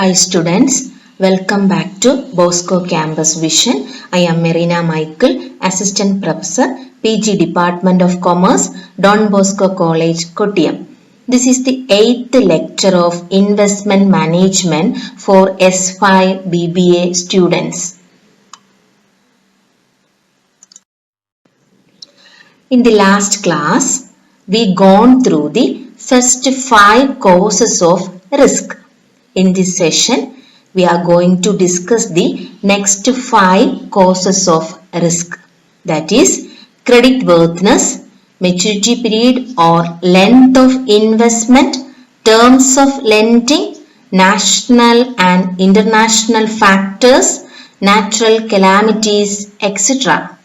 Hi students, welcome back to Bosco Campus Vision. I am Marina Michael, Assistant Professor, PG Department of Commerce, Don Bosco College, Kottayam. This is the 8th lecture of Investment Management for S5 BBA students. In the last class, we gone through the first 5 causes of risk. In this session, we are going to discuss the next 5 causes of risk. That is creditworthiness, maturity period or length of investment, terms of lending, national and international factors, natural calamities, etc.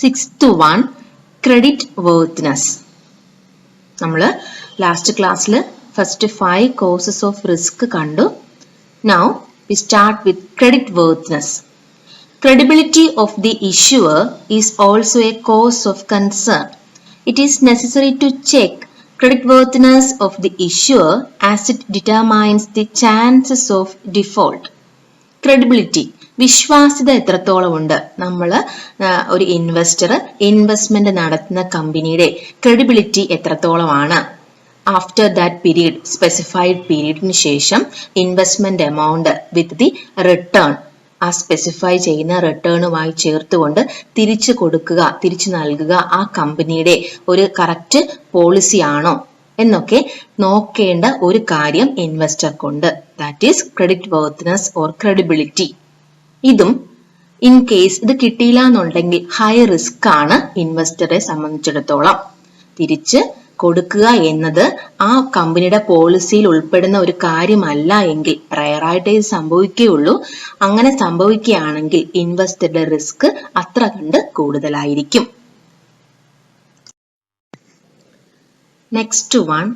Sixth one, creditworthiness. നമ്മൾ last ക്ലാസ്സിൽ first 5 causes of risk കണ്ടു. Now we start with creditworthiness. Credibility of the issuer is also a cause of concern. It is necessary to check creditworthiness of the issuer as it determines the chances of default. Credibility, വിശ്വാസ്യത എത്രത്തോളം ഉണ്ട്, നമ്മൾ ഒരു investment നടത്തുന്ന കമ്പനിയുടെ credibility എത്രത്തോളമാണ്. After that period, specified പീരീഡിന് ശേഷം investment amount with the return, ആ സ്പെസിഫൈ ചെയ്യുന്ന റിട്ടേണുമായി ചേർത്തുകൊണ്ട് തിരിച്ചു നൽകുക ആ കമ്പനിയുടെ ഒരു കറക്റ്റ് പോളിസി ആണോ എന്നൊക്കെ നോക്കേണ്ട ഒരു കാര്യം ഇൻവെസ്റ്റർക്കുണ്ട്. That is credit worthiness or credibility. ഇതും ഇൻ കേസ് ഇത് കിട്ടിയില്ല എന്നുണ്ടെങ്കിൽ ഹൈ റിസ്ക് ആണ് ഇൻവെസ്റ്ററെ സംബന്ധിച്ചിടത്തോളം. തിരിച്ച് കൊടുക്കുക എന്നത് ആ കമ്പനിയുടെ പോളിസിയിൽ ഉൾപ്പെടുന്ന ഒരു കാര്യമല്ല എങ്കിൽ റയറായിട്ടേ ഇത് സംഭവിക്കുകയുള്ളൂ. അങ്ങനെ സംഭവിക്കുകയാണെങ്കിൽ ഇൻവെസ്റ്ററുടെ റിസ്ക് അത്ര കണ്ട് കൂടുതലായിരിക്കും. Next one,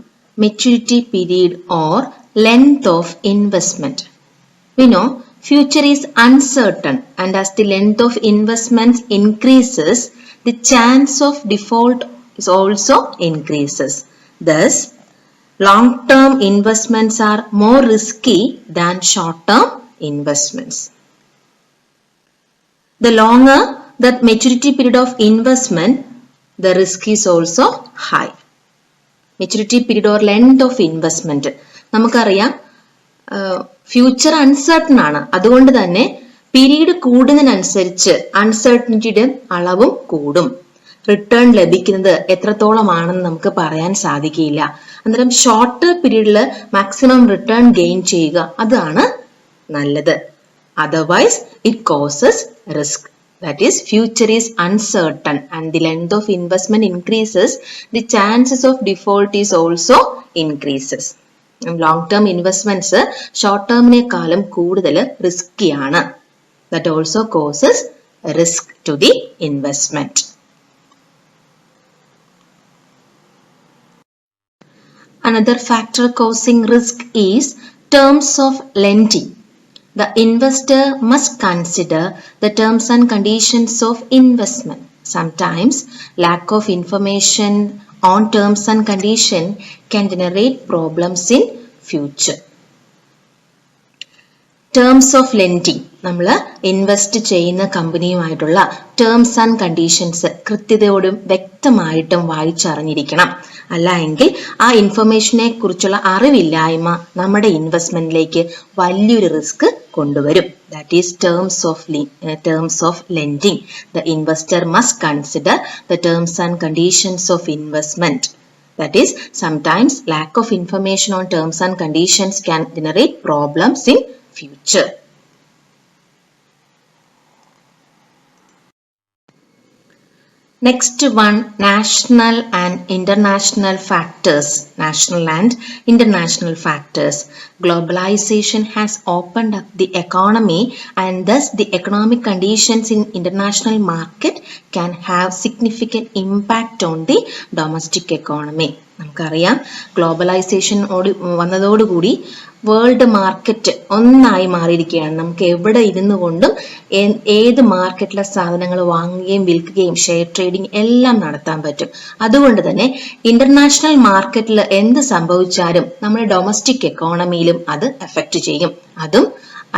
maturity period or length of investment. We know future is uncertain, and as the length of investments increases, the chance of default is also increases. Thus, long-term investments are more risky than short-term investments. The longer that maturity period of investment, the risk is also high. Maturity period or length of investment. നമുക്കറിയാം future uncertain ആണ്. അതുകൊണ്ട് തന്നെ period കൂടുന്നതിനനുസരിച്ച് അൺസർട്ടനിറ്റിയുടെ അളവും കൂടും. Return ലഭിക്കുന്നത് എത്രത്തോളമാണെന്ന് നമുക്ക് പറയാൻ സാധിക്കില്ല. അന്നേരം ഷോർട്ട് പീരീഡിൽ മാക്സിമം റിട്ടേൺ ഗെയിൻ ചെയ്യുക, അതാണ് നല്ലത്. Otherwise it causes risk. That is, future is uncertain and the length of investment increases, the chances of default is also increases. Long-term investments short-term-നേക്കാളും കൂടുതൽ റിസ്കിയാണ്. That also causes risk to the investment. Another factor causing risk is terms of lending. The investor must consider the terms and conditions of investment. Sometimes lack of information on terms and conditions can generate problems in future. Terms of lending, നമ്മൾ invest ചെയ്യുന്ന കമ്പനിയുമായിട്ടുള്ള terms and conditions കൃത്യതയോടും വ്യക്തമായിട്ടും വായിച്ചറിഞ്ഞിരിക്കണം. അല്ല എങ്കിൽ ആ ഇൻഫർമേഷനെ കുറിച്ചുള്ള അറിവില്ലായ്മ നമ്മുടെ ഇൻവെസ്റ്റ്മെന്റിലേക്ക് വലിയൊരു risk കൊണ്ടുവരും. That is terms of lending. The investor must consider the terms and conditions of investment. That is, sometimes lack of information on terms and conditions can generate problems in future. Next one, national and international factors. National and international factors. Globalization has opened up the economy, and thus the economic conditions in international market can have significant impact on the domestic economy. നമുക്കറിയാം globalisation വന്നതോടുകൂടി world market ഒന്നായി മാറിയിരിക്കുകയാണ്. നമുക്ക് എവിടെ ഇരുന്നു കൊണ്ടും ഏത് മാർക്കറ്റിലെ സാധനങ്ങൾ വാങ്ങുകയും വിൽക്കുകയും ഷെയർ ട്രേഡിംഗ് എല്ലാം നടത്താൻ പറ്റും. അതുകൊണ്ട് തന്നെ ഇന്റർനാഷണൽ മാർക്കറ്റിൽ എന്ത് സംഭവിച്ചാലും നമ്മുടെ ഡൊമസ്റ്റിക് എക്കോണമിയിലും അത് എഫക്റ്റ് ചെയ്യും. അതും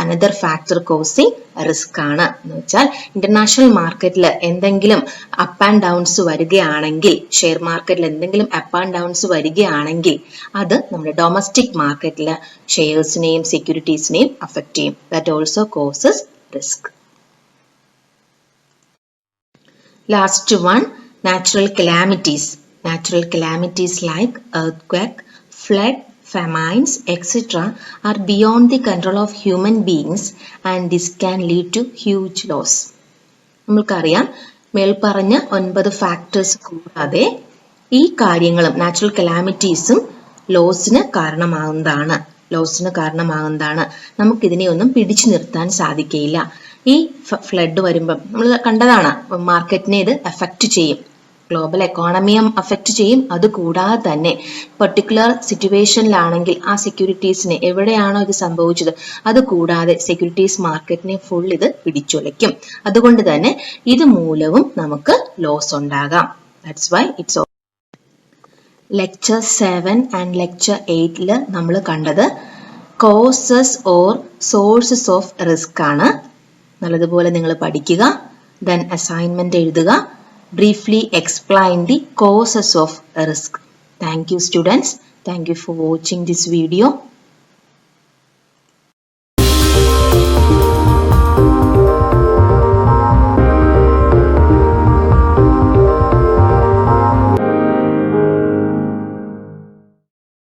അനദർ ഫാക്ടർ കോസിങ് റിസ്ക് ആണ്. എന്ന് വെച്ചാൽ ഇന്റർനാഷണൽ മാർക്കറ്റിൽ എന്തെങ്കിലും അപ്പ് ആൻഡ് ഡൗൺസ് വരികയാണെങ്കിൽ, ഷെയർ മാർക്കറ്റിൽ എന്തെങ്കിലും അപ്പ് ആൻഡ് ഡൗൺസ് വരികയാണെങ്കിൽ അത് നമ്മുടെ ഡൊമസ്റ്റിക് മാർക്കറ്റിലെ ഷെയർസിനെയും സെക്യൂരിറ്റീസിനെയും അഫക്റ്റ് ചെയ്യും. That also causes risk. Last one, natural calamities. Natural calamities like earthquake, flood, famines, etc. are beyond the control of human beings and this can lead to huge loss. നമുക്കറിയാം, മേൽപ്പറഞ്ഞ 9 factors കൂടാതെ ഈ കാര്യങ്ങളും natural കലാമിറ്റീസും ലോസിന് കാരണമാകുന്നതാണ്. നമുക്കിതിനെ ഒന്നും പിടിച്ചു നിർത്താൻ സാധിക്കുകയില്ല. ഈ ഫ്ലഡ് വരുമ്പം നമ്മൾ കണ്ടതാണ്, മാർക്കറ്റിനെ ഇത് എഫക്റ്റ് ചെയ്യും, ഗ്ലോബൽ എക്കോണമിയെ അഫക്റ്റ് ചെയ്യും. അതുകൂടാതെ തന്നെ പെർട്ടിക്കുലർ സിറ്റുവേഷനിലാണെങ്കിൽ ആ സെക്യൂരിറ്റീസിനെ, എവിടെയാണോ ഇത് സംഭവിച്ചത്, അതുകൂടാതെ സെക്യൂരിറ്റീസ് മാർക്കറ്റിനെ ഫുൾ ഇത് പിടിച്ചുലയ്ക്കും. അതുകൊണ്ട് തന്നെ ഇത് മൂലവും നമുക്ക് ലോസ് ഉണ്ടാകാം. That's why it's lecture 7 and lecture 8 നമ്മൾ കണ്ടത് causes or sources of risk ആണ്. നല്ലതുപോലെ നിങ്ങൾ പഠിക്കുക. ദെൻ അസൈൻമെന്റ് എഴുതുക. Briefly explain the causes of risk. Thank you students. Thank you for watching this video.